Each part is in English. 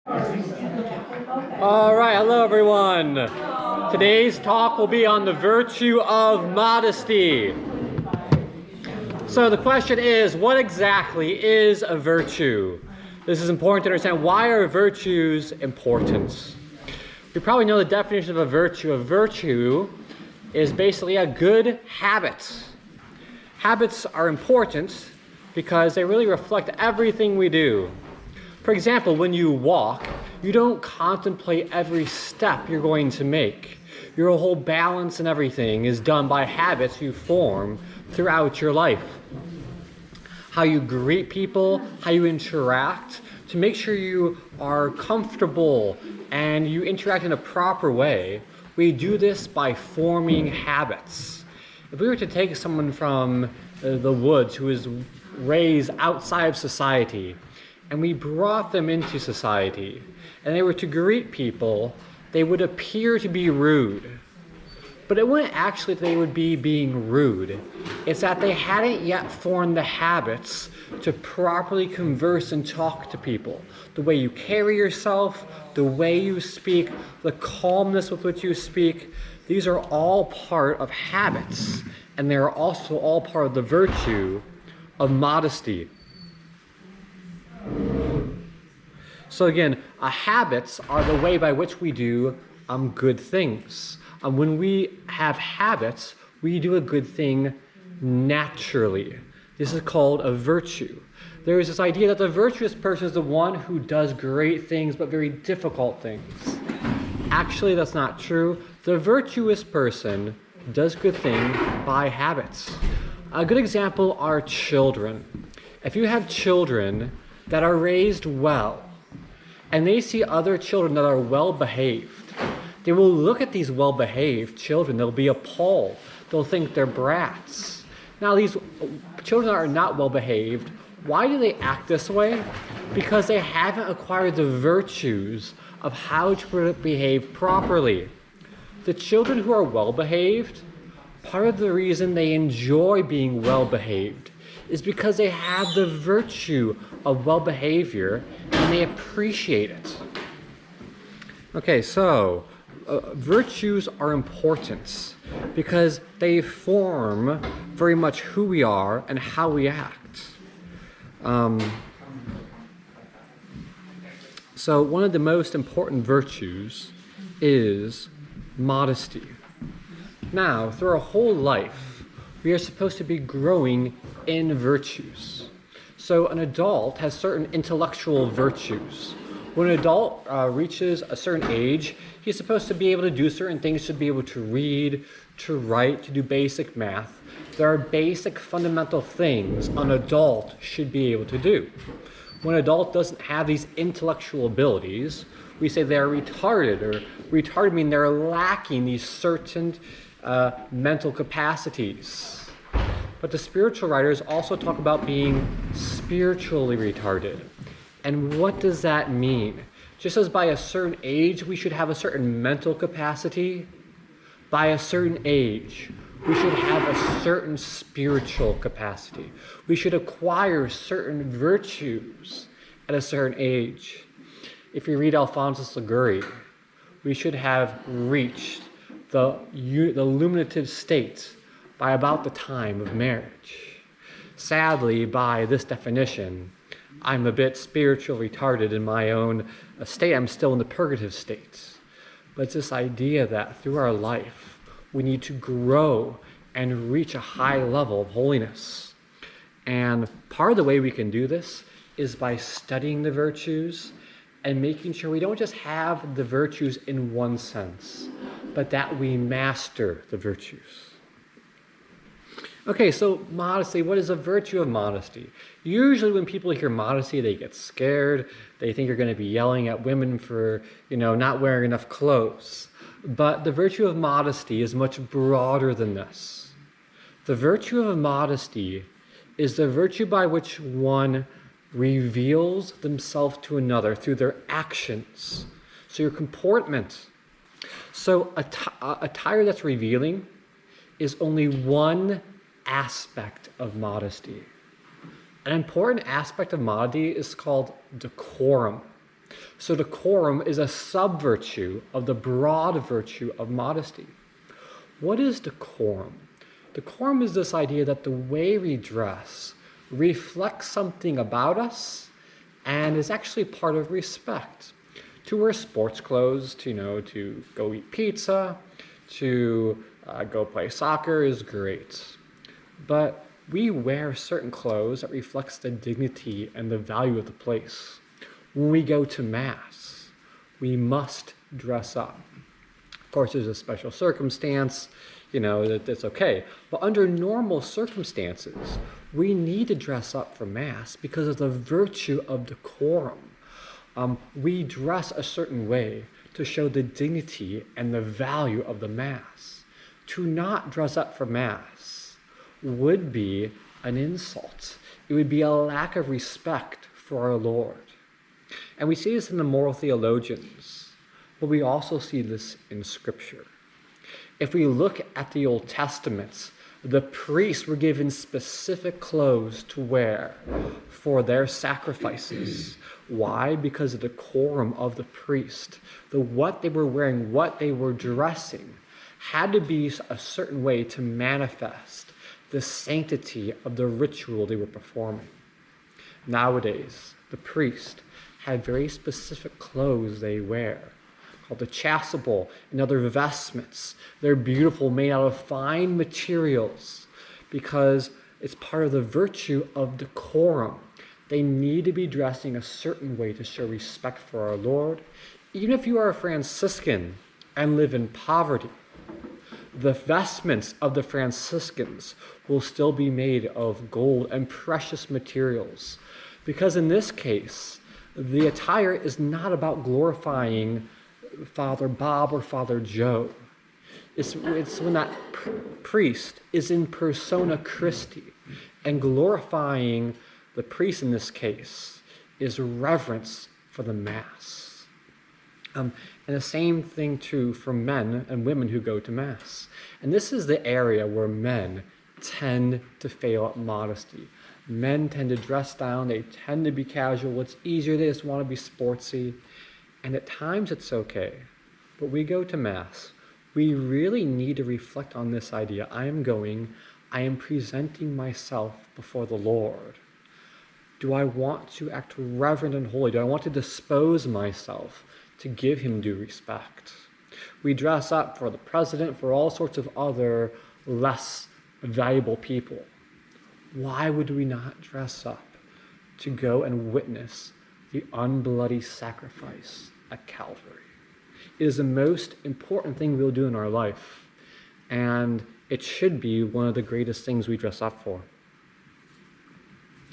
All right, hello everyone. Today's talk will be on the virtue of modesty. So the question is, what exactly is a virtue? This is important to understand. Why are virtues important? You probably know the definition of a virtue. A virtue is basically a good habit. Habits are important because they really reflect everything we do. For example, when you walk, you don't contemplate every step you're going to make. Your whole balance and everything is done by habits you form throughout your life. How you greet people, how you interact, to make sure you are comfortable and you interact in a proper way. We do this by forming habits. If we were to take someone from the woods who is raised outside of society, and we brought them into society, and they were to greet people, they would appear to be rude. But it wouldn't actually they would be being rude. It's that they hadn't yet formed the habits to properly converse and talk to people. The way you carry yourself, the way you speak, the calmness with which you speak, these are all part of habits, and they're also all part of the virtue of modesty. So again, habits are the way by which we do good things. When we have habits, we do a good thing naturally. This is called a virtue. There is this idea that the virtuous person is the one who does great things but very difficult things. Actually, that's not true. The virtuous person does good things by habits. A good example are children. If you have children that are raised well, and they see other children that are well behaved, they will look at these well behaved children, they'll be appalled, they'll think they're brats. Now these children that are not well behaved, why do they act this way? Because they haven't acquired the virtues of how to behave properly. The children who are well behaved, part of the reason they enjoy being well behaved is because they have the virtue of well behavior and they appreciate it. Okay, so virtues are important because they form very much who we are and how we act. So one of the most important virtues is modesty. Now, through our whole life, we are supposed to be growing in virtues. So an adult has certain intellectual virtues. When an adult reaches a certain age, he's supposed to be able to do certain things, to be able to read, to write, to do basic math. There are basic fundamental things an adult should be able to do. When an adult doesn't have these intellectual abilities, we say they're retarded, or retarded mean they're lacking these certain mental capacities. But the spiritual writers also talk about being spiritually retarded. And what does that mean? Just as by a certain age we should have a certain mental capacity, by a certain age we should have a certain spiritual capacity. We should acquire certain virtues at a certain age. If you read Alphonsus Liguori, we should have reached the illuminative state by about the time of marriage. Sadly, by this definition, I'm a bit spiritually retarded in my own state. I'm still in the purgative state. But it's this idea that through our life, we need to grow and reach a high level of holiness. And part of the way we can do this is by studying the virtues and making sure we don't just have the virtues in one sense, but that we master the virtues. Okay, so modesty, what is a virtue of modesty? Usually when people hear modesty, they get scared. They think you're going to be yelling at women for, not wearing enough clothes. But the virtue of modesty is much broader than this. The virtue of modesty is the virtue by which one reveals themselves to another through their actions. So your comportment. So attire that's revealing is only one aspect of modesty. An important aspect of modesty is called decorum. So decorum is a sub-virtue of the broad virtue of modesty. What is decorum? Decorum is this idea that the way we dress reflects something about us and is actually part of respect. To wear sports clothes, to go eat pizza, to go play soccer is great. But we wear certain clothes that reflects the dignity and the value of the place. When we go to Mass, we must dress up. Of course, there's a special circumstance, that it's okay. But under normal circumstances, we need to dress up for Mass because of the virtue of decorum. We dress a certain way to show the dignity and the value of the Mass. To not dress up for Mass would be an insult. It would be a lack of respect for our Lord. And we see this in the moral theologians, but we also see this in Scripture. If we look at the Old Testament, the priests were given specific clothes to wear for their sacrifices. Why? Because of the decorum of the priest. What they were wearing, what they were dressing, had to be a certain way to manifest the sanctity of the ritual they were performing. Nowadays, the priest had very specific clothes they wear, called the chasuble and other vestments. They're beautiful, made out of fine materials, because it's part of the virtue of decorum. They need to be dressing a certain way to show respect for our Lord. Even if you are a Franciscan and live in poverty, the vestments of the Franciscans will still be made of gold and precious materials, because in this case, the attire is not about glorifying Father Bob or Father Joe. It's when that priest is in persona Christi, and glorifying the priest in this case is reverence for the Mass. And the same thing too for men and women who go to Mass. And this is the area where men tend to fail at modesty. Men tend to dress down, they tend to be casual. It's easier, they just want to be sportsy. And at times it's okay. But we go to Mass. We really need to reflect on this idea. I am presenting myself before the Lord. Do I want to act reverent and holy? Do I want to dispose myself to give him due respect? We dress up for the president, for all sorts of other less valuable people. Why would we not dress up to go and witness the unbloody sacrifice at Calvary? It is the most important thing we'll do in our life, and it should be one of the greatest things we dress up for.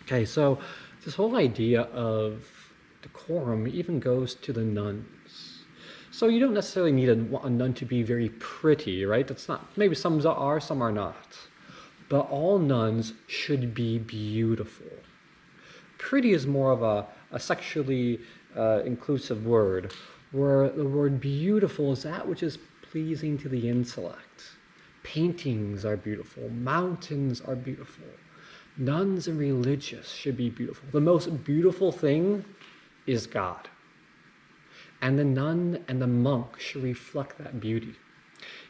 Okay, so this whole idea of decorum even goes to the nuns. So you don't necessarily need a nun to be very pretty, right? That's not, maybe some are, some are not. But all nuns should be beautiful. Pretty is more of a sexually inclusive word, where the word beautiful is that which is pleasing to the intellect. Paintings are beautiful. Mountains are beautiful. Nuns and religious should be beautiful. The most beautiful thing is God. And the nun and the monk should reflect that beauty.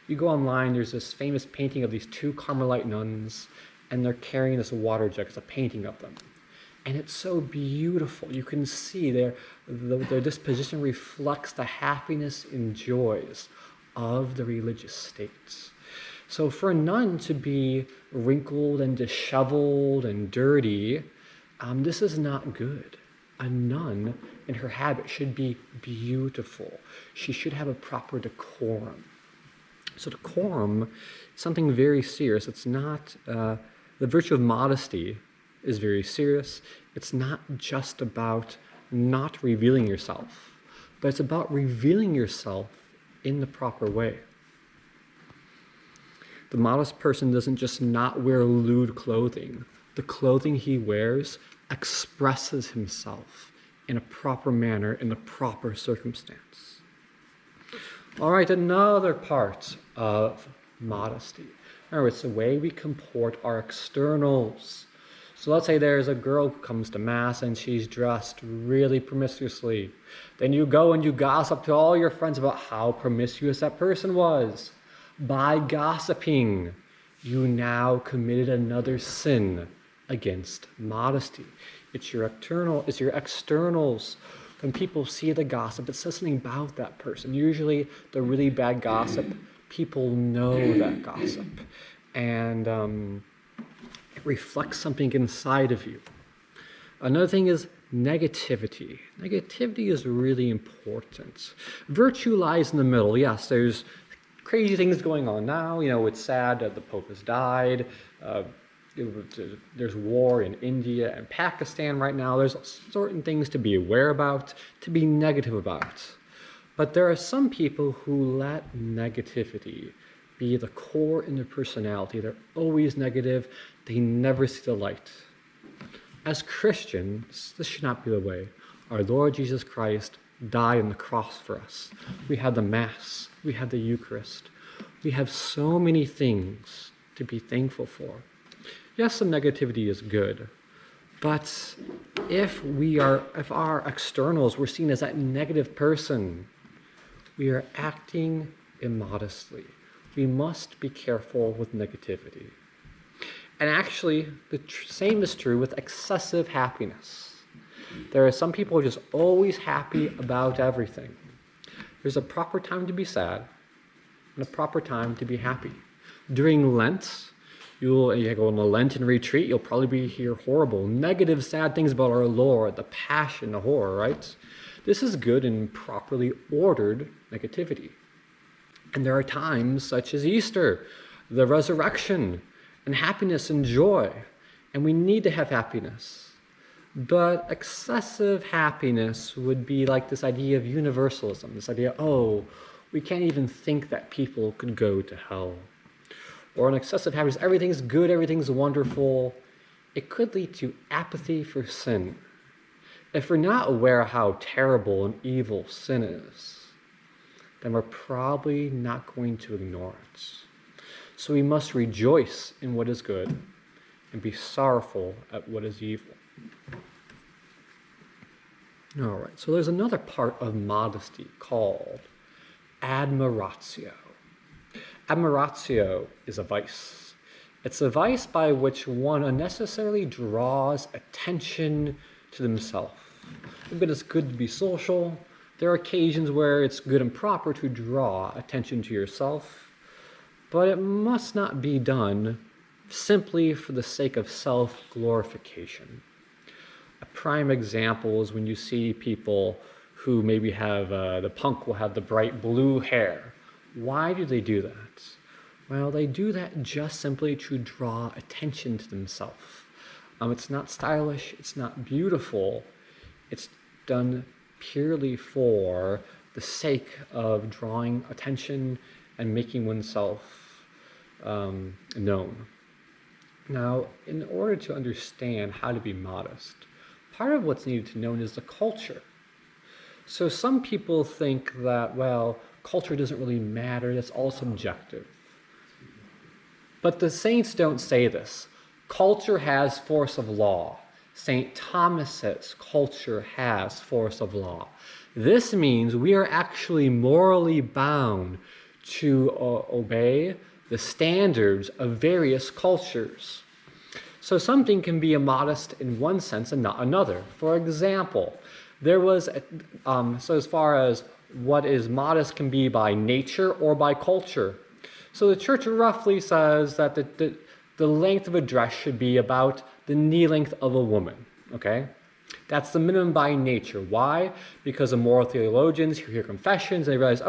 You go online, there's this famous painting of these two Carmelite nuns, and they're carrying this water jug. It's a painting of them. And it's so beautiful. You can see their disposition reflects the happiness and joys of the religious states. So for a nun to be wrinkled and disheveled and dirty, this is not good. A nun in her habit should be beautiful. She should have a proper decorum. So decorum is something very serious. It's not, the virtue of modesty is very serious. It's not just about not revealing yourself, but it's about revealing yourself in the proper way. The modest person doesn't just not wear lewd clothing. The clothing he wears expresses himself in a proper manner, in the proper circumstance. All right, another part of modesty. Remember, it's the way we comport our externals. So let's say there's a girl who comes to Mass and she's dressed really promiscuously. Then you go and you gossip to all your friends about how promiscuous that person was. By gossiping, you now committed another sin against modesty. It's your externals. When people see the gossip, it says something about that person. Usually the really bad gossip, people know that gossip. And it reflects something inside of you. Another thing is negativity. Negativity is really important. Virtue lies in the middle. Yes, there's crazy things going on now. It's sad that the Pope has died. There's war in India and Pakistan right now. There's certain things to be aware about, to be negative about. But there are some people who let negativity be the core in their personality. They're always negative. They never see the light. As Christians, this should not be the way. Our Lord Jesus Christ died on the cross for us. We have the Mass. We have the Eucharist. We have so many things to be thankful for. Yes, some negativity is good, but if our externals were seen as that negative person, we are acting immodestly. We must be careful with negativity. And actually, the same is true with excessive happiness. There are some people who are just always happy about everything. There's a proper time to be sad and a proper time to be happy. During Lent, you go on a Lenten retreat, you'll probably hear horrible, negative, sad things about our Lord, the passion, the horror, right? This is good and properly ordered negativity. And there are times such as Easter, the resurrection, and happiness and joy. And we need to have happiness. But excessive happiness would be like this idea of universalism, this idea, we can't even think that people could go to hell. Or an excessive happiness, everything's good, everything's wonderful. It could lead to apathy for sin. If we're not aware of how terrible and evil sin is, then we're probably not going to ignore it. So we must rejoice in what is good and be sorrowful at what is evil. All right, so there's another part of modesty called admiratio. Admiratio is a vice. It's a vice by which one unnecessarily draws attention to themselves. But it's good to be social. There are occasions where it's good and proper to draw attention to yourself, but it must not be done simply for the sake of self-glorification. A prime example is when you see people who maybe have, the punk will have the bright blue hair. Why do they do that? Well, they do that just simply to draw attention to themselves. It's not stylish, it's not beautiful, it's done purely for the sake of drawing attention and making oneself known. Now, in order to understand how to be modest, part of what's needed to know is the culture. So some people think that, culture doesn't really matter, that's all subjective. But the saints don't say this. Culture has force of law. St. Thomas says culture has force of law. This means we are actually morally bound to obey the standards of various cultures. So something can be immodest in one sense and not another. For example, there was, so as far as what is modest can be by nature or by culture. So the church roughly says that the length of a dress should be about the knee length of a woman, okay? That's the minimum by nature. Why? Because the moral theologians hear confessions, they realize,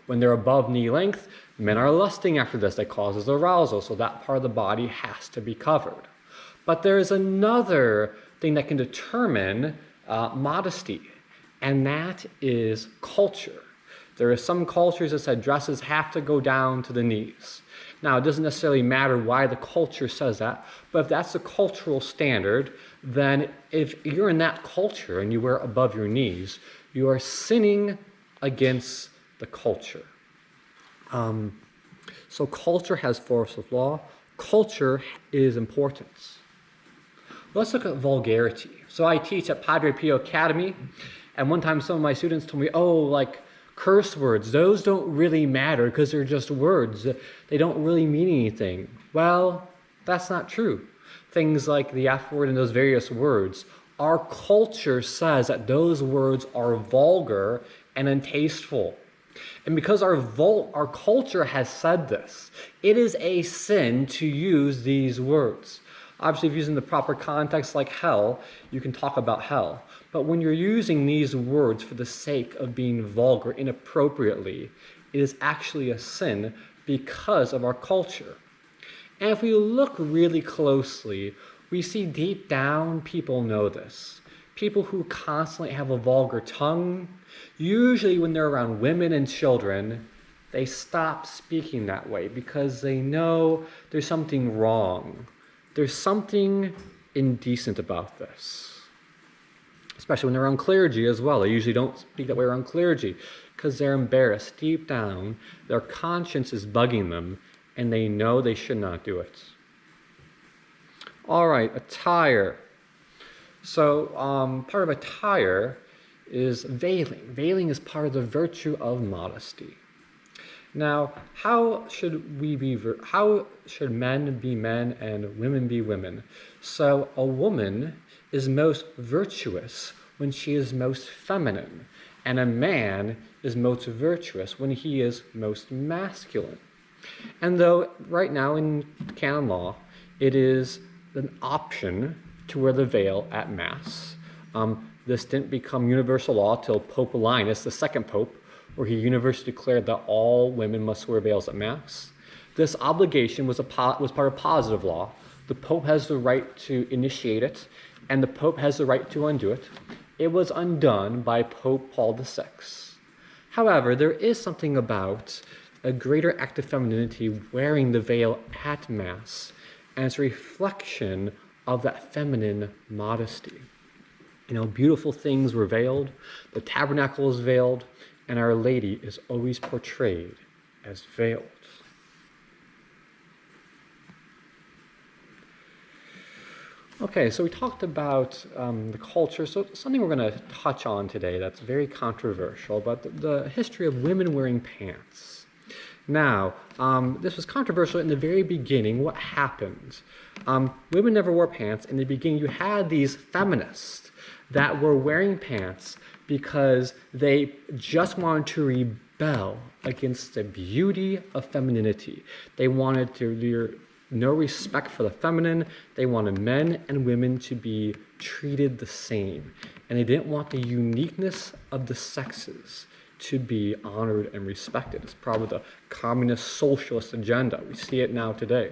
when they're above knee length, men are lusting after this. That causes arousal, so that part of the body has to be covered. But there's another thing that can determine modesty, and that is culture. There are some cultures that said dresses have to go down to the knees. Now, it doesn't necessarily matter why the culture says that, but if that's the cultural standard, then if you're in that culture and you wear above your knees, you are sinning against the culture. So culture has force of law. Culture is important. Let's look at vulgarity. So I teach at Padre Pio Academy, and one time some of my students told me, oh, like curse words, those don't really matter because they're just words. They don't really mean anything. Well, that's not true. Things like the F word and those various words, our culture says that those words are vulgar and untasteful. And because our culture has said this, it is a sin to use these words. Obviously, if you're using the proper context like hell, you can talk about hell. But when you're using these words for the sake of being vulgar inappropriately, it is actually a sin because of our culture. And if we look really closely, we see deep down people know this. People who constantly have a vulgar tongue, usually when they're around women and children, they stop speaking that way because they know there's something wrong. There's something indecent about this. Especially when they're around clergy as well. They usually don't speak that way around clergy because they're embarrassed deep down. Their conscience is bugging them and they know they should not do it. All right, attire. So part of attire is veiling. Veiling is part of the virtue of modesty. Now, how should men be men and women be women? So a woman is most virtuous when she is most feminine, and a man is most virtuous when he is most masculine. And though right now in canon law, it is an option to wear the veil at Mass. This didn't become universal law till Pope Linus, the second pope, where he universally declared that all women must wear veils at Mass. This obligation was part of positive law. The Pope has the right to initiate it, and the Pope has the right to undo it. It was undone by Pope Paul VI. However, there is something about a greater act of femininity wearing the veil at Mass, and it's a reflection of that feminine modesty. You know, beautiful things were veiled, the tabernacle is veiled, and Our Lady is always portrayed as veiled. Okay, so we talked about the culture. So something we're going to touch on today that's very controversial, but the history of women wearing pants. Now, this was controversial in the very beginning. What happened? Women never wore pants. In the beginning, you had these feminists that were wearing pants because they just wanted to rebel against the beauty of femininity. They wanted to no respect for the feminine. They wanted men and women to be treated the same. And they didn't want the uniqueness of the sexes to be honored and respected. It's probably the communist socialist agenda. We see it now today.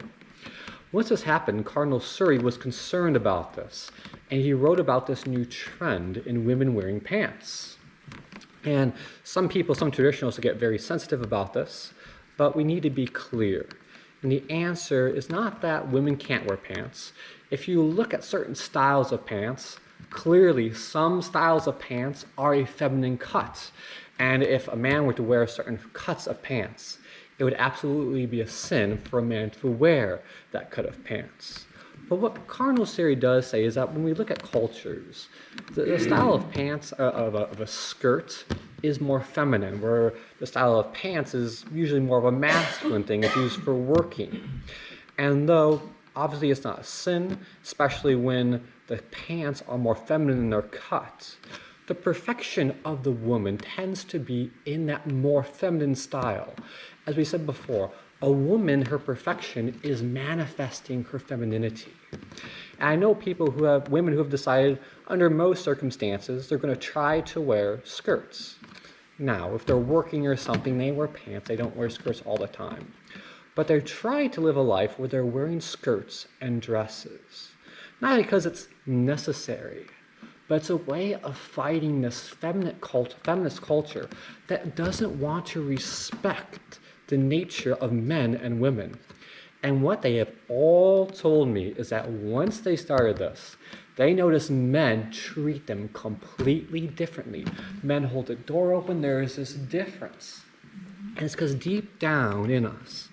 Once this happened, Cardinal Surrey was concerned about this, and he wrote about this new trend in women wearing pants. And some traditionalists get very sensitive about this, but we need to be clear. And the answer is not that women can't wear pants. If you look at certain styles of pants, clearly some styles of pants are a feminine cut. And if a man were to wear certain cuts of pants, it would absolutely be a sin for a man to wear that cut of pants. But what Cardinal Surrey does say is that when we look at cultures, the style of pants, of a skirt, is more feminine, where the style of pants is usually more of a masculine thing. It's used for working. And though obviously it's not a sin, especially when the pants are more feminine in their cut, the perfection of the woman tends to be in that more feminine style. As we said before, a woman, her perfection is manifesting her femininity. And I know women who have decided under most circumstances they're going to try to wear skirts. Now, if they're working or something, they wear pants. They don't wear skirts all the time. But they're trying to live a life where they're wearing skirts and dresses. Not because it's necessary, but it's a way of fighting this feminist culture that doesn't want to respect the nature of men and women. And what they have all told me is that once they started this, they notice men treat them completely differently. Men hold the door open, there is this difference. And it's because deep down in us,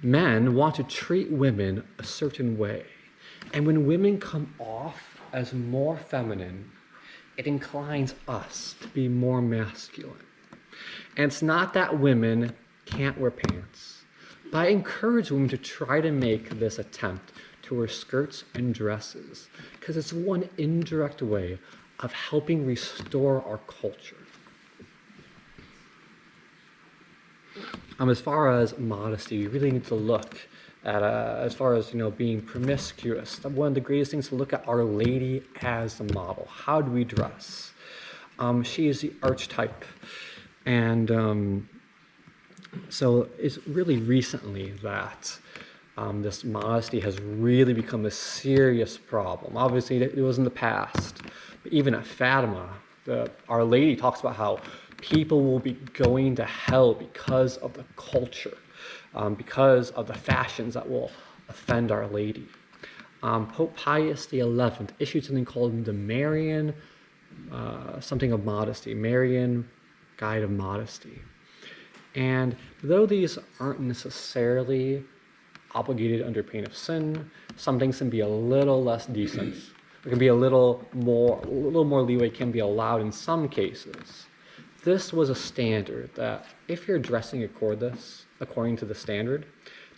men want to treat women a certain way. And when women come off as more feminine, it inclines us to be more masculine. And it's not that women can't wear pants, but I encourage women to try to make this attempt to wear skirts and dresses, because it's one indirect way of helping restore our culture. As far as modesty, we really need to look at, as far as, being promiscuous, one of the greatest things to look at Our Lady as the model. How do we dress? She is the archetype. And so it's really recently that this modesty has really become a serious problem. Obviously, it was in the past. But even at Fatima, Our Lady talks about how people will be going to hell because of the culture, because of the fashions that will offend Our Lady. Pope Pius XI issued something called the Marian something of Modesty, Marian Guide of Modesty. And though these aren't necessarily obligated under pain of sin, some things can be a little less decent. There can be a little more leeway can be allowed in some cases. This was a standard that if you're dressing according to the standard,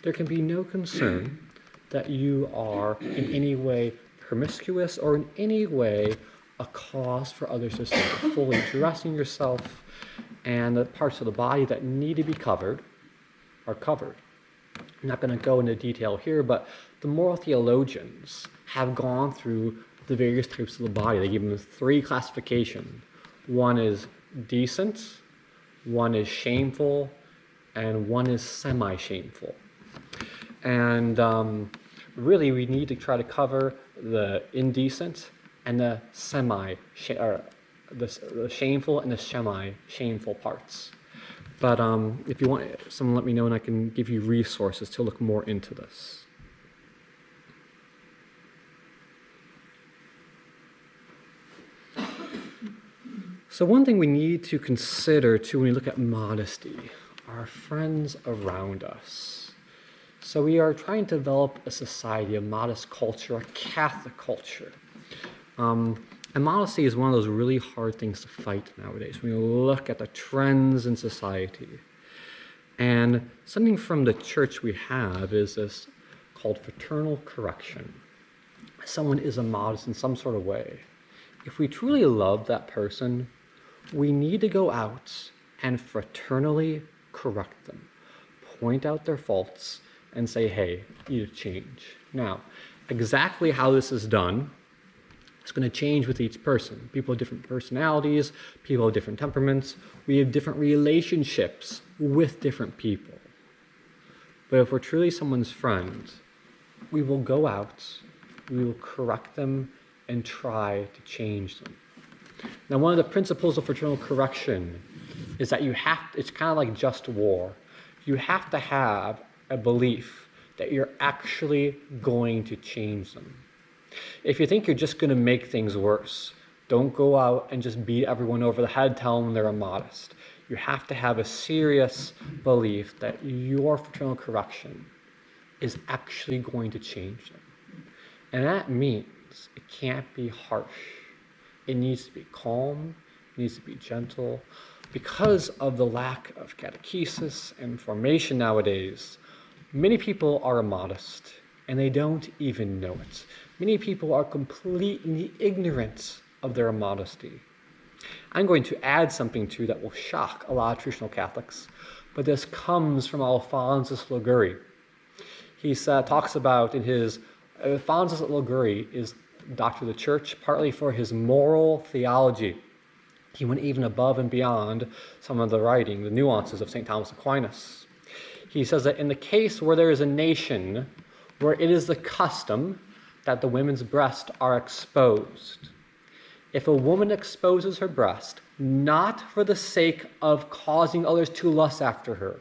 there can be no concern that you are in any way promiscuous or in any way a cause for others to see. Fully dressing yourself, and the parts of the body that need to be covered are covered. I'm not going to go into detail here, but the moral theologians have gone through the various types of the body. They give them 3 classifications. One is decent, one is shameful, and one is semi-shameful. And really, we need to try to cover the indecent and the the shameful and the semi-shameful parts. But if you want, someone let me know and I can give you resources to look more into this. So one thing we need to consider too when we look at modesty are our friends around us. So we are trying to develop a society, a modest culture, a Catholic culture. And modesty is one of those really hard things to fight nowadays when you look at the trends in society. And something from the church we have is this called fraternal correction. Someone is immodest in some sort of way. If we truly love that person, we need to go out and fraternally correct them, point out their faults, and say, hey, you need to change. Now, exactly how this is done, it's going to change with each person. People have different personalities, people have different temperaments, we have different relationships with different people. But if we're truly someone's friend, we will go out, we will correct them, and try to change them. Now, one of the principles of fraternal correction is that it's kind of like just war. You have to have a belief that you're actually going to change them. If you think you're just going to make things worse, don't go out and just beat everyone over the head, tell them they're immodest. You have to have a serious belief that your fraternal correction is actually going to change them. And that means it can't be harsh. It needs to be calm, it needs to be gentle. Because of the lack of catechesis and formation nowadays, many people are immodest and they don't even know it. Many people are completely ignorant of their immodesty. I'm going to add something too that will shock a lot of traditional Catholics, but this comes from Alphonsus Liguori. He talks about in his, Alphonsus Liguori is doctor of the church, partly for his moral theology. He went even above and beyond some of the writing, the nuances of St. Thomas Aquinas. He says that in the case where there is a nation where it is the custom that the women's breasts are exposed, if a woman exposes her breast, not for the sake of causing others to lust after her,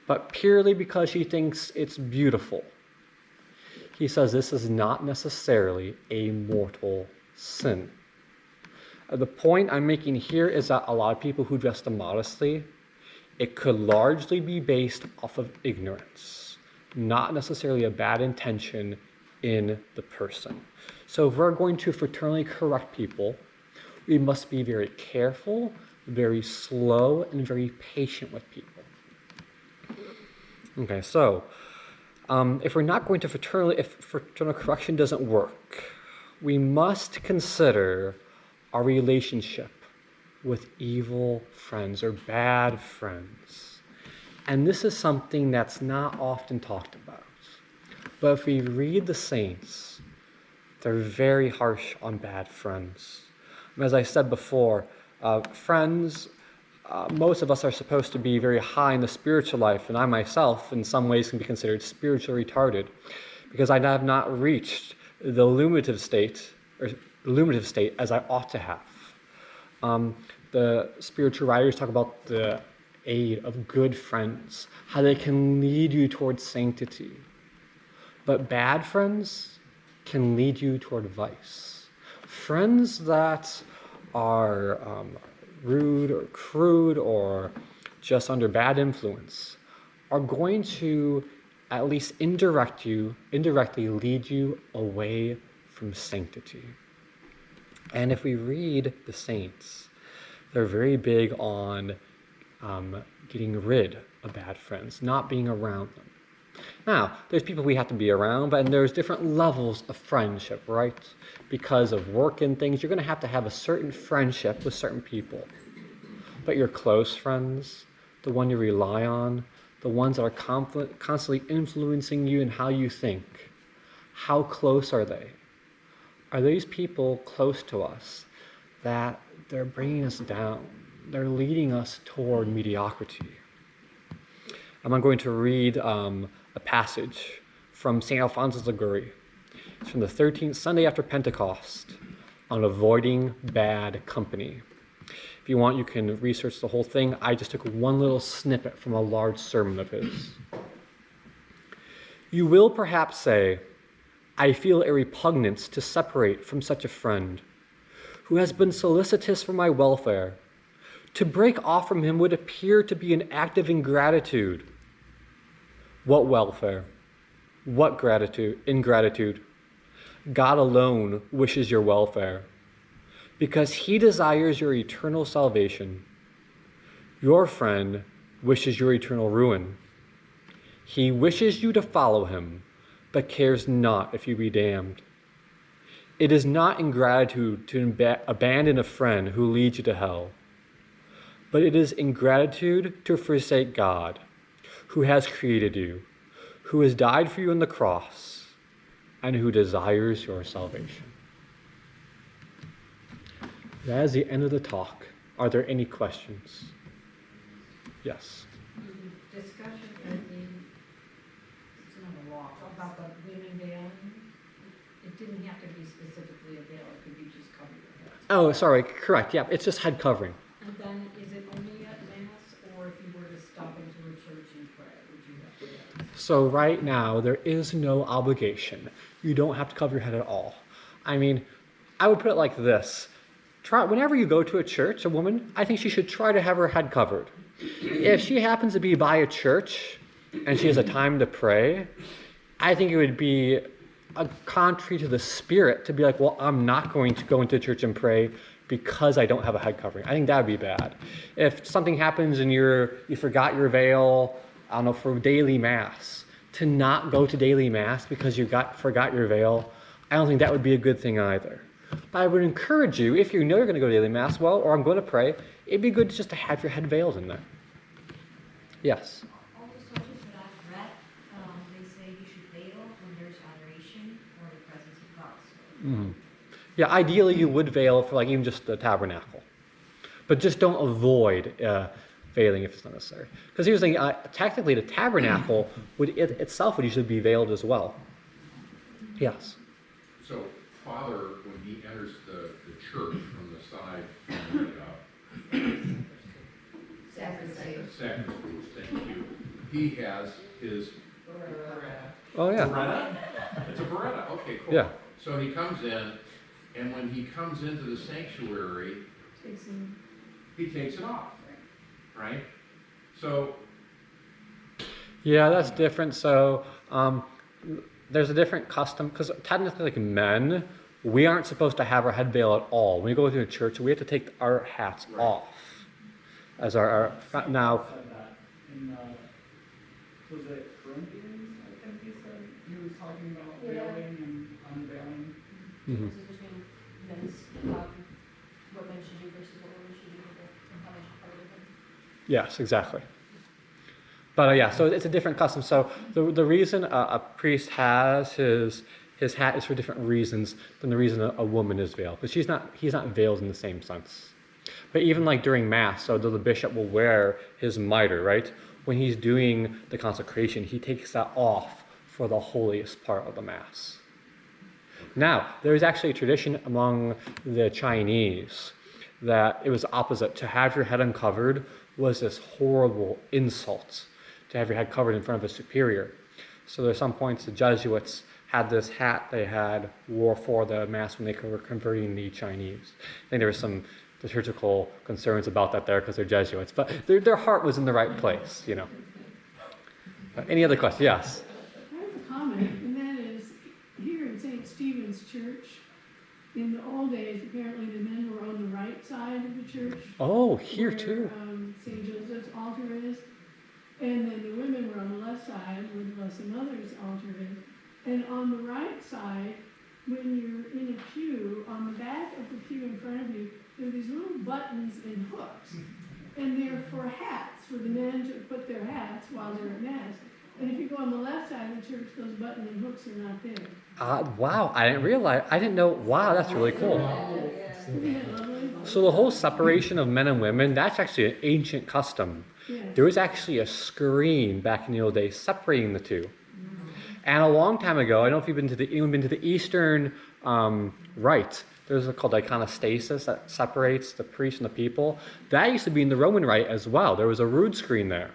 but purely because she thinks it's beautiful, he says this is not necessarily a mortal sin. The point I'm making here is that a lot of people who dress immodestly, it could largely be based off of ignorance, not necessarily a bad intention in the person. So if we're going to fraternally correct people, we must be very careful, very slow, and very patient with people. Okay, so if we're not going to if fraternal correction doesn't work, we must consider our relationship with evil friends or bad friends. And this is something that's not often talked about. But if we read the saints, they're very harsh on bad friends. As I said before, friends, most of us are supposed to be very high in the spiritual life, and I myself, in some ways, can be considered spiritually retarded because I have not reached the illuminative state as I ought to have. The spiritual writers talk about the aid of good friends, how they can lead you towards sanctity. But bad friends can lead you toward vice. Friends that are rude or crude or just under bad influence are going to at least indirectly lead you away from sanctity. And if we read the saints, they're very big on getting rid of bad friends, not being around them. Now, there's people we have to be around, but there's different levels of friendship, right? Because of work and things, you're going to have a certain friendship with certain people. But your close friends, the one you rely on, the ones that are constantly influencing you and how you think, how close are they? Are these people close to us that they're bringing us down? They're leading us toward mediocrity. I'm going to read a passage from St. Alphonsus Liguori. It's from the 13th Sunday after Pentecost on avoiding bad company. If you want, you can research the whole thing. I just took one little snippet from a large sermon of his. You will perhaps say, I feel a repugnance to separate from such a friend who has been solicitous for my welfare. To break off from him would appear to be an act of ingratitude. What welfare? What ingratitude? God alone wishes your welfare, because he desires your eternal salvation. Your friend wishes your eternal ruin. He wishes you to follow him, but cares not if you be damned. It is not ingratitude to abandon a friend who leads you to hell, but it is ingratitude to forsake God, who has created you, who has died for you on the cross, and who desires your salvation. That is the end of the talk. Are there any questions? Yes. Discussion it's another law about the women veiling. It didn't have to be specifically a veil. It could be just cover your head. Oh, sorry. Correct. Yeah, it's just head covering. And then, is it only at Mass, or if you were to stop into a church and pray, would you have to do that? So right now, there is no obligation. You don't have to cover your head at all. I mean, I would put it like this. Whenever you go to a church, a woman, I think she should try to have her head covered. If she happens to be by a church and she has a time to pray, I think it would be contrary to the spirit to be like, well, I'm not going to go into church and pray because I don't have a head covering. I think that would be bad. If something happens and you forgot your veil, I don't know, for daily mass, to not go to daily mass because you forgot your veil, I don't think that would be a good thing either. But I would encourage you, if you know you're going to go to daily mass, or I'm going to pray, it'd be good just to have your head veiled in there. Yes? All the sources that I've read, they say you should veil when there's adoration or the presence of God. So. Mm-hmm. Yeah, ideally you would veil for even just the tabernacle. But just don't avoid veiling if it's not necessary. Because here's the thing, technically the tabernacle itself would usually be veiled as well. Yes? So, Father, when he enters the church from the side of the Sacristy. sacristy, thank you, he has his Oh, yeah. beretta? It's a beretta, okay, cool. Yeah. So he comes in, and when he comes into the sanctuary, he takes it off, right? So... Yeah, that's different. So there's a different custom, because technically, like men, we aren't supposed to have our head veil at all. When we go to a church, we have to take our hats Right. off. As our now, Said that in, was it Corinthians, I think he said, he was talking about Yeah. veiling and unveiling. mhm. Differences between men's, what men should do versus what women should do, and how they should cover their head. Yes, exactly. But yeah, so it's a different custom. So the reason a priest has his hat is for different reasons than the reason a woman is veiled, because he's not veiled in the same sense. But even like during mass, so the bishop will wear his mitre, right? When he's doing the consecration, he takes that off for the holiest part of the mass. Now, there is actually a tradition among the Chinese that it was opposite. To have your head uncovered was this horrible insult, to have your head covered in front of a superior. So there's some points the Jesuits had this hat they had wore for the mass when they were converting the Chinese. I think there was some liturgical concerns about that there because they're Jesuits, but their heart was in the right place, you know. Any other questions? Yes. I have a comment, and that is, here in St. Stephen's Church, in the old days, apparently the men were on the right side of the church. Oh, here where, too. St. Joseph's altar is, and then the women were on the left side where the Blessed Mother's altar is. And on the right side, when you're in a pew, on the back of the pew in front of you, there are these little buttons and hooks. And they're for hats, for the men to put their hats while they're at Mass. And if you go on the left side of the church, those buttons and hooks are not there. Wow, I didn't realize. I didn't know. Wow, that's really cool. Isn't that lovely? So the whole separation of men and women, that's actually an ancient custom. Yes. There was actually a screen back in the old days separating the two. And a long time ago, I don't know if you've been to the Eastern Rite. There's a called iconostasis that separates the priest and the people. That used to be in the Roman Rite as well. There was a rood screen there.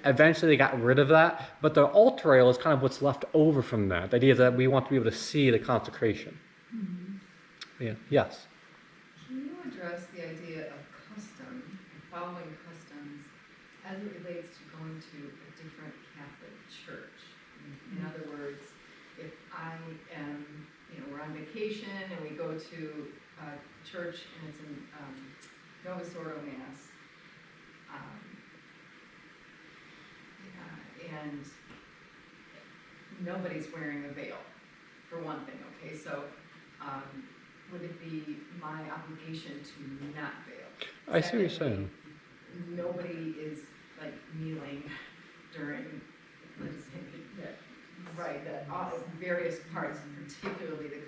Eventually they got rid of that, but the altar rail is kind of what's left over from that. The idea that we want to be able to see the consecration. Yeah. Yes. Can you address the idea of custom and following customs as it relates to going to a different Catholic church? In other words, if I am, we're on vacation and we go to a church and it's in Novus Ordo Mass, and nobody's wearing a veil, for one thing, okay? So would it be my obligation to not veil? I see what you're saying. Nobody is like kneeling during, let's say, that various parts, particularly the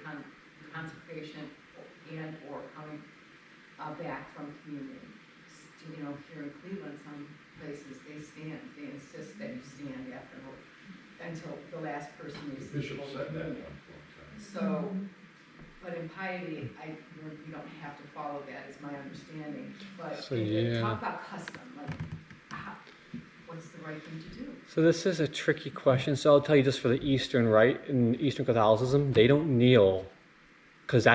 consecration and or coming back from communion. Here in Cleveland, some places they insist that you stand until the last person receives Bishop Holy said that Communion. one time. So, but in piety, you don't have to follow that, is my understanding. But So, yeah. talk about custom, what's the right thing to do? So this is a tricky question. So I'll tell you just for the Eastern Rite, in Eastern Catholicism, they don't kneel because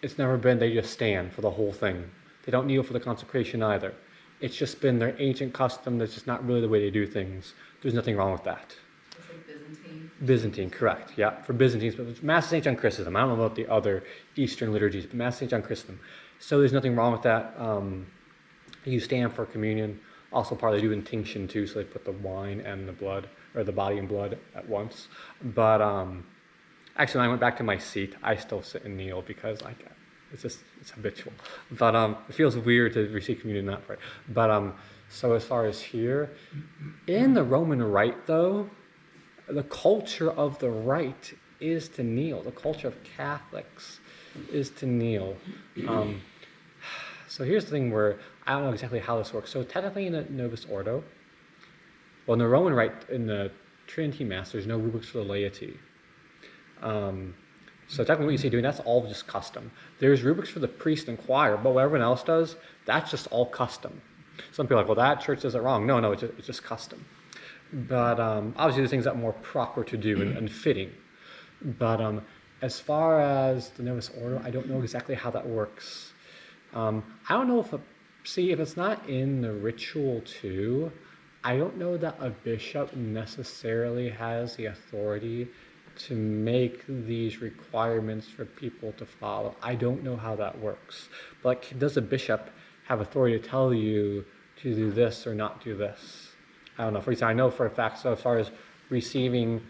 it's never been, they just stand for the whole thing. They don't kneel for the consecration either. It's just been their ancient custom. That's just not really the way they do things. There's nothing wrong with that. It's like Byzantine. Byzantine, correct. Yeah, for Byzantines, but Mass of St. John Chrysostom. I don't know about the other Eastern liturgies, but Mass of St. John Chrysostom. So there's nothing wrong with that. You stand for communion. Also, part they do intinction too, so they put the wine and the blood, or the body and blood at once. But actually, when I went back to my seat, I still sit and kneel because it's habitual. But it feels weird to receive communion not right. But so as far as here, in the Roman Rite though, the culture of the Rite is to kneel. The culture of Catholics is to kneel. So here's the thing where I don't know exactly how this works. So technically in the Novus Ordo, well, in the Roman Rite, in the Trinity Mass, there's no rubrics for the laity. So technically what you see doing, that's all just custom. There's rubrics for the priest and choir, but what everyone else does, that's just all custom. Some people are like, well, that church does it wrong. No, it's just custom. But obviously there's things that are more proper to do and fitting. But as far as the Novus Ordo, I don't know exactly how that works. I don't know if it's not in the ritual too, I don't know that a bishop necessarily has the authority to make these requirements for people to follow. I don't know how that works. But like, does a bishop have authority to tell you to do this or not do this? I don't know. For example, I know for a fact, so as far as receiving,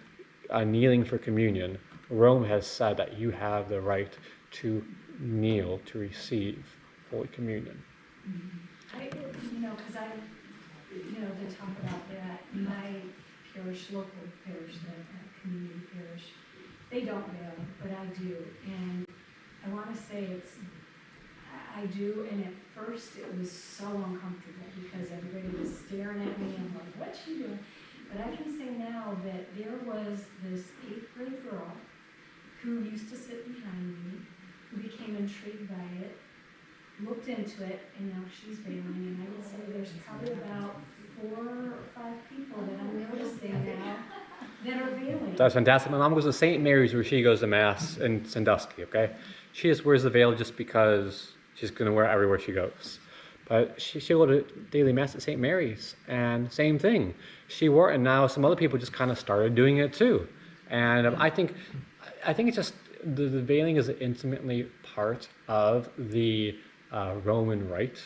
kneeling for communion, Rome has said that you have the right to kneel to receive Holy Communion. Because to talk about that, my parish, local parish, the community parish, they don't veil, but I do. And I want to say I do, and at first it was so uncomfortable because everybody was staring at me and I'm like, what's she doing? But I can say now that there was this 8th grade girl who used to sit behind me, who became intrigued by it, looked into it, and now she's veiling. And I would say there's probably about 4 or 5 people that I'm noticing now that are veiling. That's fantastic. My mom goes to St. Mary's where she goes to Mass in Sandusky, okay? She just wears the veil just because she's going to wear it everywhere she goes. But she'll go to daily Mass at St. Mary's, and same thing. She wore it, and now some other people just kind of started doing it too. And I think it's just, the veiling is intimately part of the Roman rite.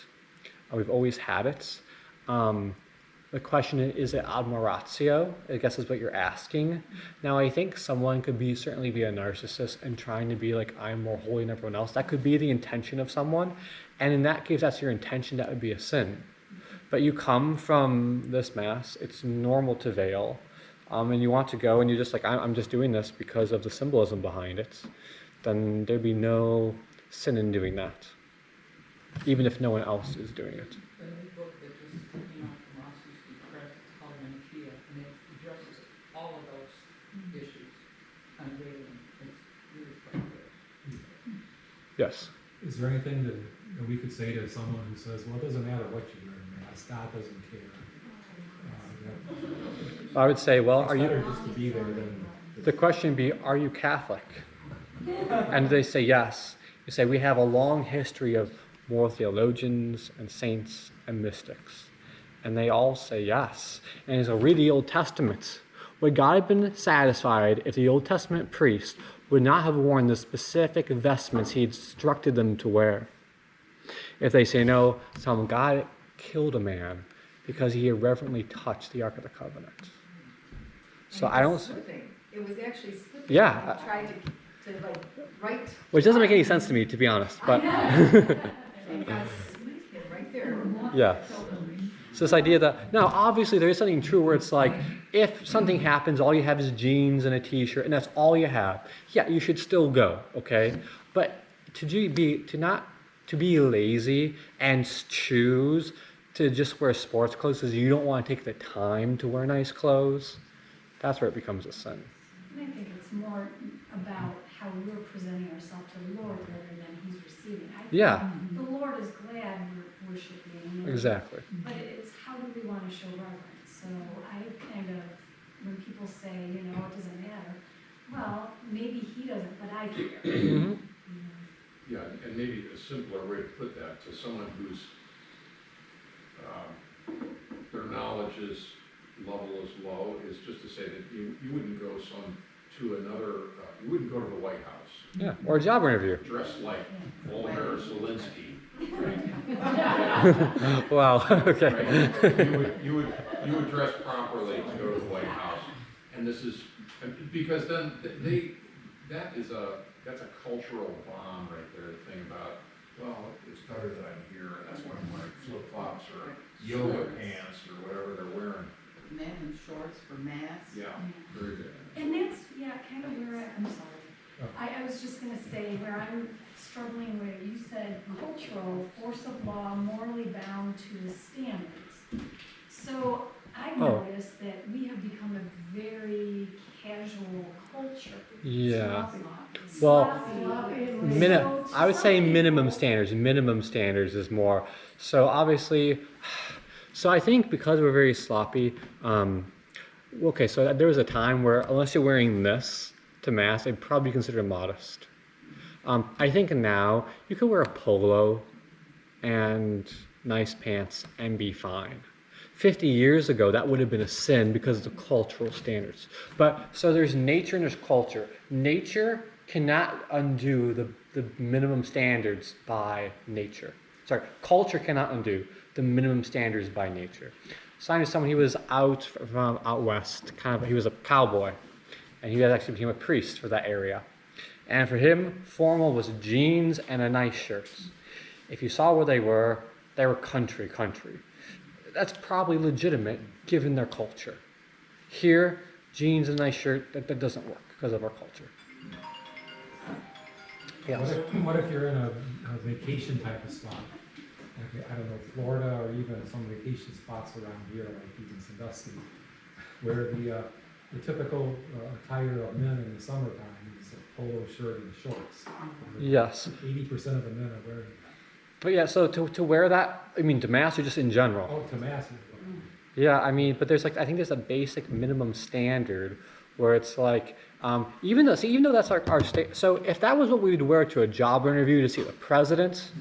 We've always had it. The question is it admiratio? I guess is what you're asking. Now, I think someone could certainly be a narcissist and trying to be like, I'm more holy than everyone else. That could be the intention of someone. And in that case, that's your intention, that would be a sin. But you come from this Mass, it's normal to veil, and you want to go and you're just like, I'm just doing this because of the symbolism behind it, then there'd be no sin in doing that, even if no one else is doing it. The new book that just came out from us is the press, it's called Manichaea, and it addresses all of those issues on veiling. It's really quite good. Yes. Is there anything that we could say to someone who says, well, it doesn't matter what you wear in Mass, God doesn't care? I would say, well, It's better just to be there than... the question would be, are you Catholic? And they say yes. You say, we have a long history of moral theologians and saints and mystics. And they all say yes. And so read the Old Testament. Would God have been satisfied if the Old Testament priest would not have worn the specific vestments he instructed them to wear? If they say no, some God killed a man because he irreverently touched the Ark of the Covenant. So I don't... Slipping. It was actually slipping. Yeah. He tried to like, right. Which doesn't make any sense to me, to be honest. But And God smacked him right there. yeah. So this idea that, now obviously there is something true where it's like, if something happens, all you have is jeans and a t-shirt, and that's all you have. Yeah, you should still go, okay? But to be lazy and choose to just wear sports clothes because you don't want to take the time to wear nice clothes, that's where it becomes a sin. And I think it's more about how we're presenting ourselves to the Lord rather than He's receiving. I think Yeah. the Lord is glad we're worshiping Him. Exactly. But it's how do we want to show reverence? So I kind of, when people say, it doesn't matter, well, maybe He doesn't, but I care. Mm-hmm. Yeah, and maybe a simpler way to put that to someone whose their knowledge level is low is just to say that you wouldn't go to you wouldn't go to the White House. Yeah, or a job interview. Dressed like Volodymyr Zelensky, right? Wow, okay. Right? You would dress properly to go to the White House, and this is because then that's a cultural bomb right there. The thing about, well, it's better that I'm here, and that's why I'm wearing flip flops or yoga pants or whatever they're wearing. Men in shorts for Mass. Yeah, very good. And that's, kind of where I'm sorry. I was just going to say where I'm struggling with, you said cultural, force of law, morally bound to the standards. So I've noticed that we have become a very casual culture. Yeah. Sloppy. I would say minimum standards. Minimum standards is more. So obviously, I think because we're very sloppy, okay, so there was a time where unless you're wearing this to Mass, I'd probably consider it modest. I think now you could wear a polo and nice pants and be fine. 50 years ago, that would have been a sin because of the cultural standards. But so there's nature and there's culture. Nature cannot undo the minimum standards by nature. Sorry, culture cannot undo the minimum standards by nature. So I knew someone, he was out from out west, he was a cowboy, and he had actually became a priest for that area. And for him, formal was jeans and a nice shirt. If you saw where they were country. That's probably legitimate given their culture. Here, jeans and a nice shirt, that doesn't work because of our culture. Yes. What if you're in a vacation type of spot? Like, I don't know, Florida or even some vacation spots around here, like even Sandusky, where the typical attire of men in the summertime is a polo shirt and shorts. Yes. 80% of the men are wearing that. But yeah, so to wear that, I mean, to mass or just in general? Oh, to mass. Yeah, I mean, but there's like, I think there's a basic minimum standard where it's like, even though that's our state, so if that was what we would wear to a job interview to see the president,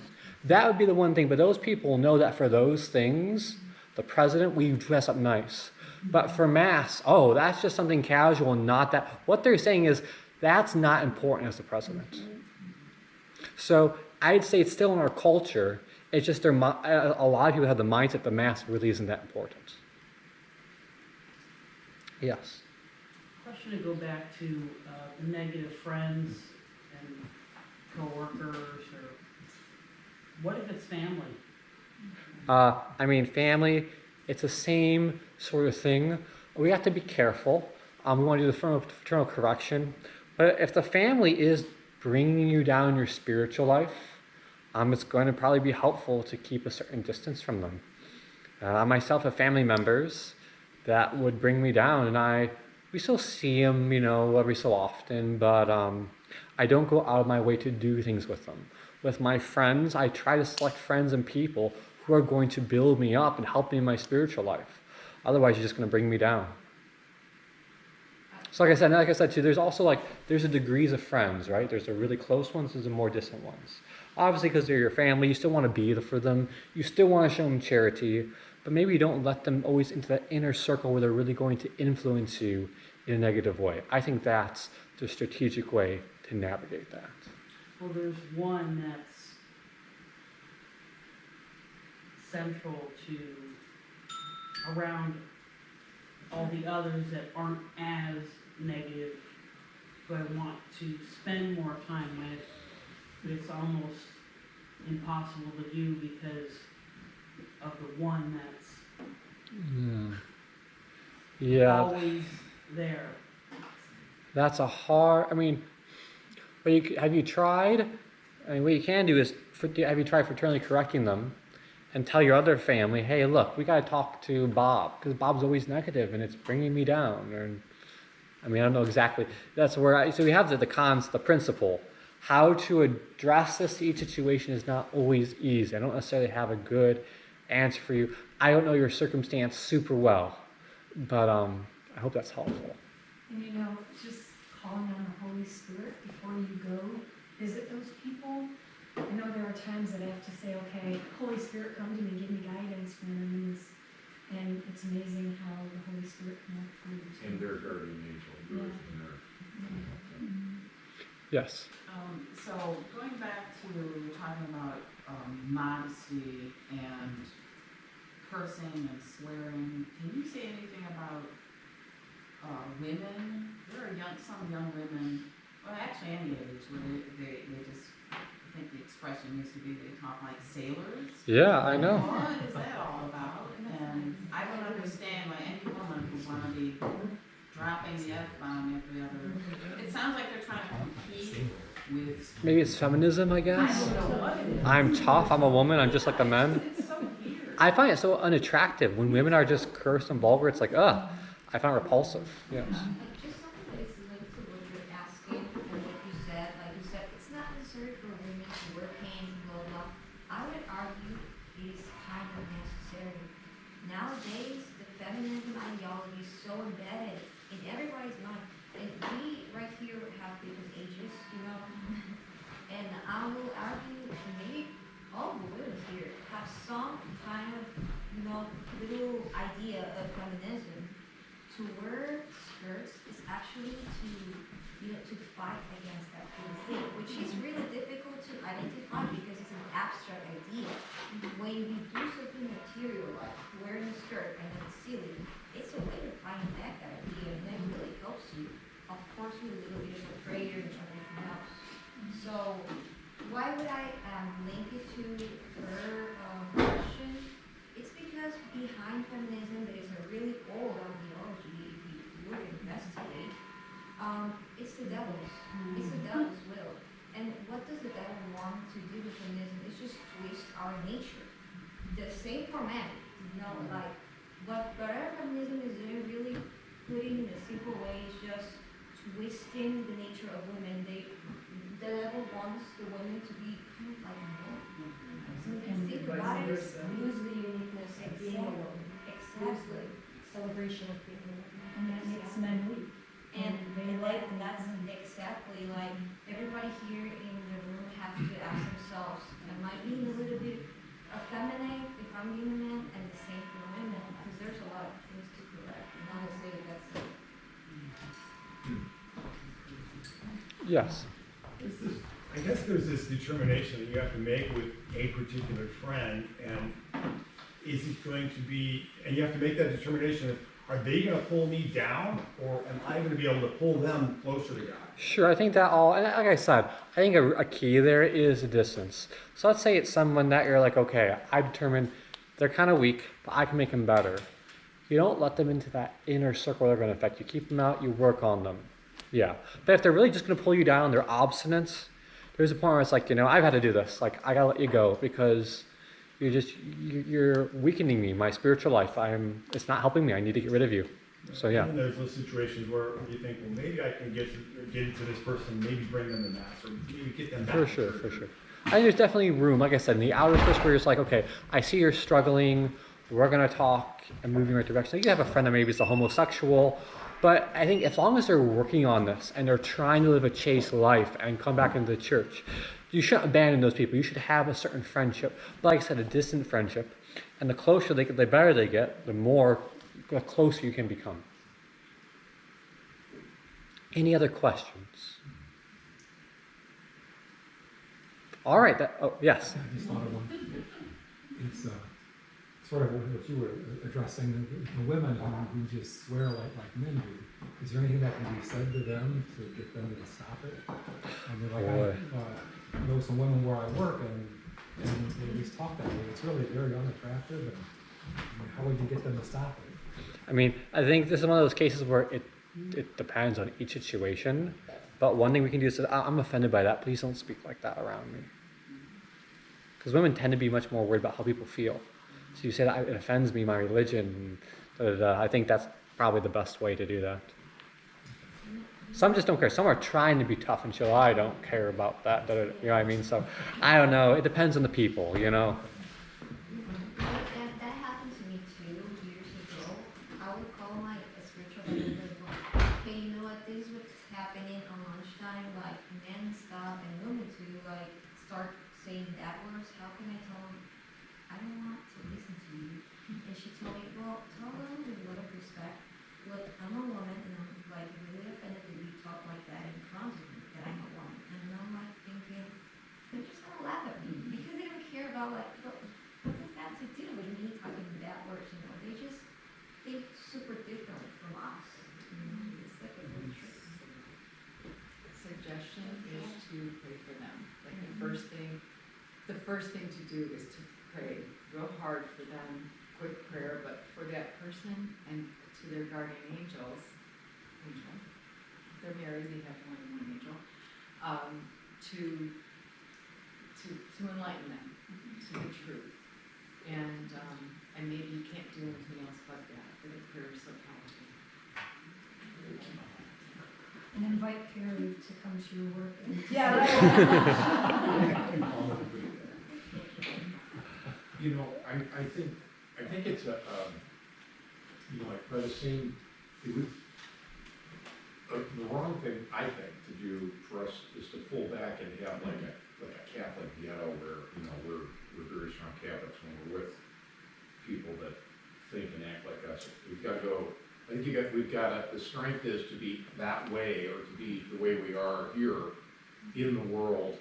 that would be the one thing. But those people know that for those things, the president, we dress up nice. But for mass, oh, that's just something casual and not that. What they're saying is that's not important as the president. So I'd say it's still in our culture. It's just a lot of people have the mindset the mask really isn't that important. Yes. Question to go back to the negative friends and coworkers, or what if it's family? I mean, family, it's the same sort of thing. We have to be careful. We want to do the fraternal correction. But if the family is bringing you down in your spiritual life, it's going to probably be helpful to keep a certain distance from them. I myself have family members that would bring me down, and we still see them, every so often, but I don't go out of my way to do things with them. With my friends, I try to select friends and people who are going to build me up and help me in my spiritual life. Otherwise, you're just going to bring me down. So like I said too, there's a degrees of friends, right? There's the really close ones, there's the more distant ones. Obviously, because they're your family, you still want to be there for them. You still want to show them charity, but maybe you don't let them always into that inner circle where they're really going to influence you in a negative way. I think that's the strategic way to navigate that. Well, there's one that's central to around all the others that aren't as negative, who I want to spend more time with, but it's almost impossible to do because of the one that's always there. That's a hard, have you tried? What you can do is, have you tried fraternally correcting them and tell your other family, hey, look, we got to talk to Bob, because Bob's always negative and it's bringing me down. Or, I don't know exactly. That's where so we have the principle. How to address this to each situation is not always easy. I don't necessarily have a good answer for you. I don't know your circumstance super well, but I hope that's helpful. And just calling on the Holy Spirit before you go visit those people. I know there are times that I have to say, okay, Holy Spirit, come to me, give me guidance when I'm in this. And it's amazing how the Holy Spirit can work for you too. And their guardian angel, yours and theirs. Yes. So going back to talking about modesty and cursing and swearing, can you say anything about women? There are some young women, well actually any age, where they just, I think the expression used to be they talk like sailors. Yeah, I know. What is that all about? And I don't understand why any woman would want to be dropping the F-bomb every other. It sounds like they're trying to compete with. Maybe it's feminism, I guess. I don't know what it is. I'm tough, I'm a woman, I'm just like the men. It's so weird. I find it so unattractive. When women are just cursed and vulgar, it's like, ugh. I find it repulsive. Yes. Just something that is linked to what you're asking and what you said. Like you said, it's not necessary for women to wear pants and blah, blah. I would argue it is kind of necessary. Nowadays, the feminism ideology is so embedded in everybody's mind. And we right here have different ages, and I will argue, and maybe all the women here have some kind of, little idea of feminism, to wear skirts is actually to fight against that whole thing, which is really difficult to identify because it's an abstract idea. When you do something material like wearing a skirt and then it's silly, it's a way to find back that idea and that really helps you. Of course, with a little bit of a prayer and everything else. So, why would I link it to her question? It's because behind feminism, there is a really old ideology, if you look and investigate, it's the devil's. It's the devil's will. And what does the devil want to do with feminism? It's just twist our nature. The same for men, like, whatever feminism is doing, really putting in a simple way, is just twisting the nature of women. The devil wants the women to be kind of like men. So if you think about it, Lose the uniqueness of being a woman. exactly. Celebration of being a woman. And that makes men weak. And they like like that's exactly like everybody here in the room has to ask themselves, am I being a little bit effeminate if I'm being a man, and the same for women, because there's a lot of things to correct. And I would say that's it. Yes. I guess there's this determination that you have to make with a particular friend, and is it going to be, and you have to make that determination of, are they going to pull me down, or am I going to be able to pull them closer to God? Sure, I think that all, and like I said, I think a key there is distance. So let's say it's someone that you're like, okay, I determined they're kind of weak, but I can make them better. You don't let them into that inner circle they're going to affect. You keep them out, you work on them. Yeah. But if they're really just going to pull you down, they're obstinate, there's a point where it's like, I've had to do this. Like, I got to let you go because you're weakening me, my spiritual life. It's not helping me. I need to get rid of you. So yeah. And there's those situations where you think, well, maybe I can get into this person, maybe bring them to mass, or maybe get them back. For sure. I think there's definitely room, like I said, in the outer space where you're just like, okay, I see you're struggling. We're going to talk and move in the right direction. You can have a friend that maybe is a homosexual, but I think as long as they're working on this and they're trying to live a chaste life and come back into the church, you shouldn't abandon those people. You should have a certain friendship. But like I said, a distant friendship. And the closer the better they get, the closer you can become. Any other questions? All right. Yes. I just thought of one. It's sort of what you were addressing, the women who just swear like men do. Is there anything that can be said to them to get them to stop it? I mean, like I know some women where I work and they just talk that way. It's really very unattractive. And how would you get them to stop it? I mean, I think this is one of those cases where it depends on each situation. But one thing we can do is say, I'm offended by that. Please don't speak like that around me. Because women tend to be much more worried about how people feel. So you say that it offends me, my religion. I think that's probably the best way to do that. Some just don't care. Some are trying to be tough and chill. I don't care about that. You know what I mean? So I don't know. It depends on the people, That happened to me too years ago. I would call my spiritual advisor and go, hey, you know what? This is what's happening on lunchtime. Like men stop and women too. Like start saying bad words. How can I tell them? I don't want to listen to you. And she told me, well, tell them with a lot of respect. Look, I'm a woman and I'm like really offended that you talk like that in front of me, that I'm a woman. And I'm like thinking, they're just gonna laugh at me because they don't care about like, what does that have to do with me talking bad words, They just think super differently from us. It's like a really tricky. Suggestion is to pray for them. Like the first thing to do is to pray real hard for them, quick prayer, but for that person and to their guardian angel. If they're married, they have more than one angel, to enlighten them to the truth. And maybe you can't do anything else but that, but the prayer is so powerful. And invite Perry to come to your work. Yeah, right. I think it's like by the same, it would, the wrong thing, I think, to do for us is to pull back and have like a Catholic ghetto where, we're very strong Catholics when we're with people that think and act like us. We've got to go, I think we've got to, the strength is to be that way, or to be the way we are here in the world,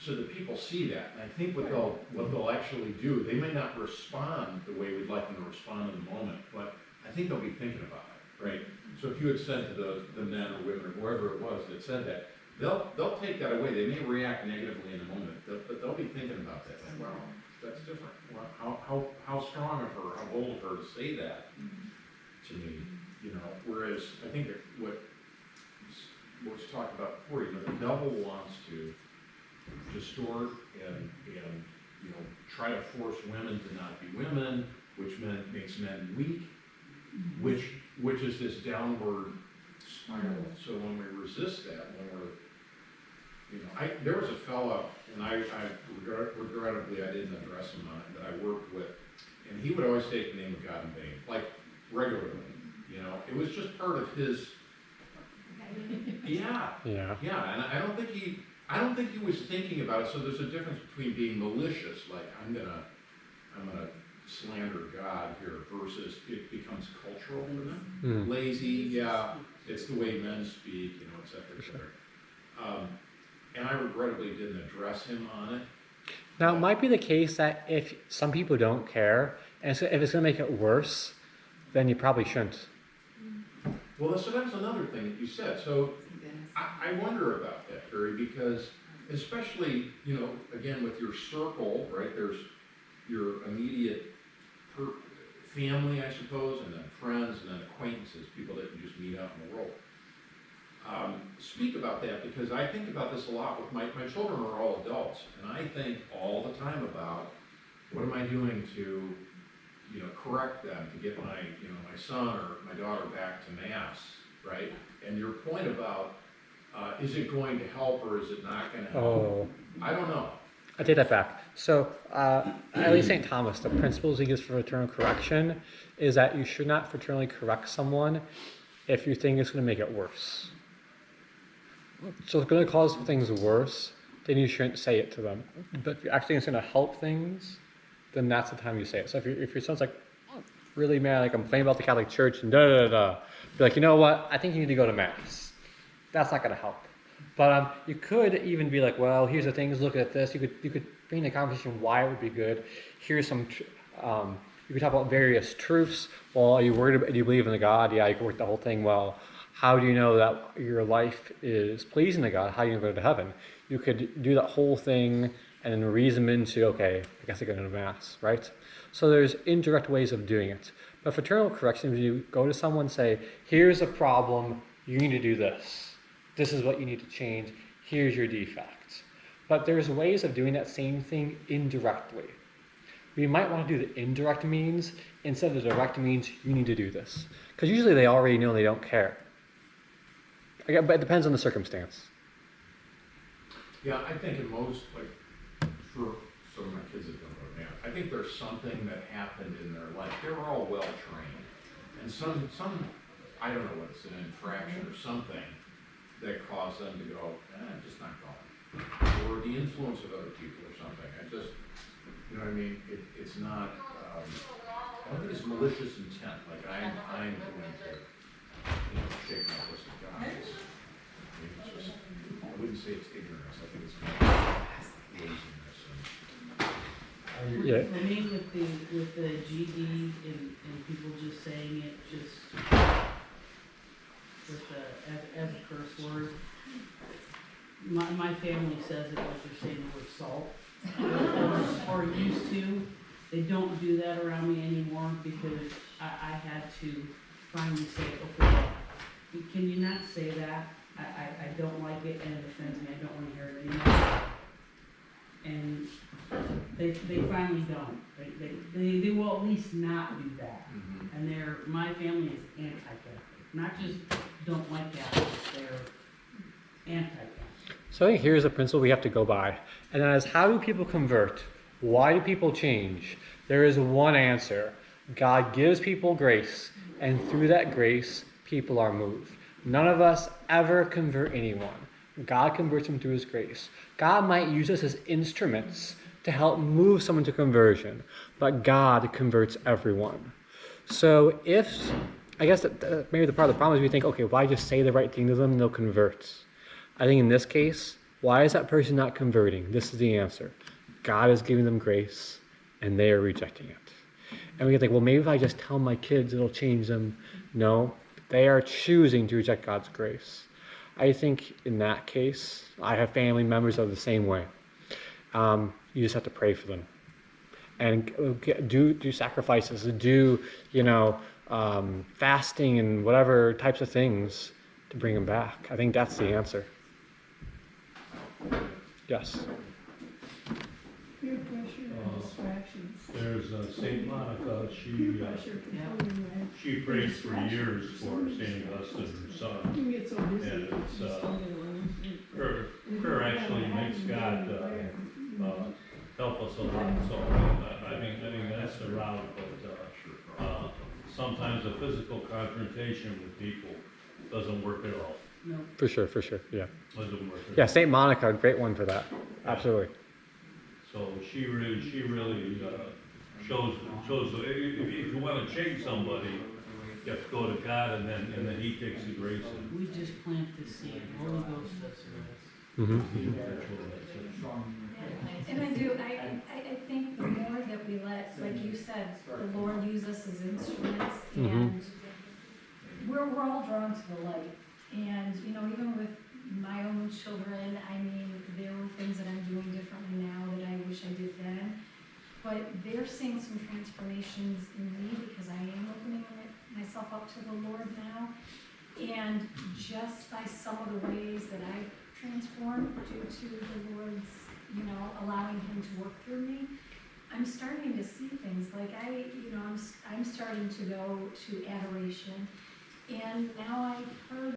so that people see that. And I think what they'll actually do, they may not respond the way we'd like them to respond in the moment, but I think they'll be thinking about it, right? So if you had said to the men or women or whoever it was that said that, they'll take that away. They may react negatively in the moment, but they'll be thinking about that. Like, wow, that's different. Wow, how strong of her, how bold of her to say that to me, you know? Whereas I think that what was talked about before, you know, the devil wants to distort and you know, try to force women to not be women, which makes men weak, which is this downward spiral. So when we resist that, when we're, you know, there was a fella, and I regrettably I didn't address him on it, that I worked with, and he would always take the name of God in vain, like regularly. You know, it was just part of his. Yeah. And I don't think he was thinking about it. So there's a difference between being malicious, like I'm gonna slander God here, versus it becomes cultural for them. Lazy, yeah, it's the way men speak, you know, et cetera, et cetera. And I regrettably didn't address him on it. Now, it might be the case that if some people don't care, and so if it's going to make it worse, then you probably shouldn't. Well, so that's another thing that you said. So I wonder about that, Barry, because especially, you know, again, with your circle, right, there's your immediate family, I suppose, and then friends, and then acquaintances, people that you just meet out in the world. Speak about that, because I think about this a lot with my children are all adults, and I think all the time about what am I doing to, you know, correct them, to get my, you know, my son or my daughter back to mass, right? And your point about, is it going to help or is it not going to help? Oh. I don't know. I take that back. So, at least St. Thomas, the principles he gives for fraternal correction is that you should not fraternally correct someone if you think it's going to make it worse. So if it's going to cause things worse, then you shouldn't say it to them. But if you actually think it's going to help things, then that's the time you say it. So if your son's like really mad, like I'm complaining about the Catholic Church and be like, you know what? I think you need to go to mass. That's not going to help. But you could even be like, well, here's the things. Look at this. You could bring the conversation why it would be good. Here's some. You could talk about various truths. Well, are you worried about? Do you believe in the God? Yeah, you can work the whole thing. Well, how do you know that your life is pleasing to God? How are you going to go to heaven? You could do that whole thing and then reason into, okay, I guess I go to mass, right? So there's indirect ways of doing it. But fraternal correction is you go to someone and say, here's a problem, you need to do this. This is what you need to change, here's your defect. But there's ways of doing that same thing indirectly. We might want to do the indirect means instead of the direct means, you need to do this. Because usually they already know they don't care. Again, but it depends on the circumstance. Yeah, I think in most, like, for some of my kids that don't go to mass, I think there's something that happened in their life. They were all well trained, and some, I don't know what it's an infraction or something that caused them to go, I'm just not going, or the influence of other people or something. I just, you know what I mean? It's not. I don't think it's malicious intent. Like I'm going to, you know, shake my fist at God. It's just, I wouldn't say it's ignorance. I think it's laziness. Yeah. For me, with the GD and people just saying it just with as a curse word, my family says it like they're saying the word salt, or used to. They don't do that around me anymore because I had to finally say, okay, can you not say that? I don't like it and it offends me. I don't want to hear it anymore. And they finally don't. They will at least not do that. Mm-hmm. And my family is anti-Catholic. Not just don't like Catholics, they're anti-Catholic. So I think here's a principle we have to go by. And that is, how do people convert? Why do people change? There is one answer. God gives people grace, and through that grace, people are moved. None of us ever convert anyone. God converts them through his grace. God might use us as instruments to help move someone to conversion, but God converts everyone. So if, I guess that maybe the part of the problem is we think, okay, why just say the right thing to them and they'll convert? I think in this case, why is that person not converting? This is the answer. God is giving them grace and they are rejecting it. And we can think, well, maybe if I just tell my kids, it'll change them. No, they are choosing to reject God's grace. I think in that case, I have family members that are the same way. You just have to pray for them. And do sacrifices, do, fasting and whatever types of things to bring them back. I think that's the answer. Yes. Peer pressure and distractions. There's Saint Monica, Peer pressure controlling, right? she prayed for years for Saint Augustine, her son. You can get so busy. And it's, you just don't get along. Her actually makes God help us a lot, so I think that's the route, but sometimes a physical confrontation with people doesn't work at all. No. For sure, yeah. Doesn't work at Yeah, all. Saint Monica, a great one for that. Absolutely. So she really shows if you want to change somebody, you have to go to God, and then He takes the grace and We just plant the seed, Holy Ghost does the rest. And I think the more that we let, like you said, the Lord use us as instruments, and we're all drawn to the light. And, even with my own children, I mean, there were things that I'm doing differently now that I wish I did then. But they're seeing some transformations in me because I am opening myself up to the Lord now. And just by some of the ways that I've transformed due to the Lord's, allowing Him to work through me, I'm starting to see things like I'm starting to go to adoration. And now I've heard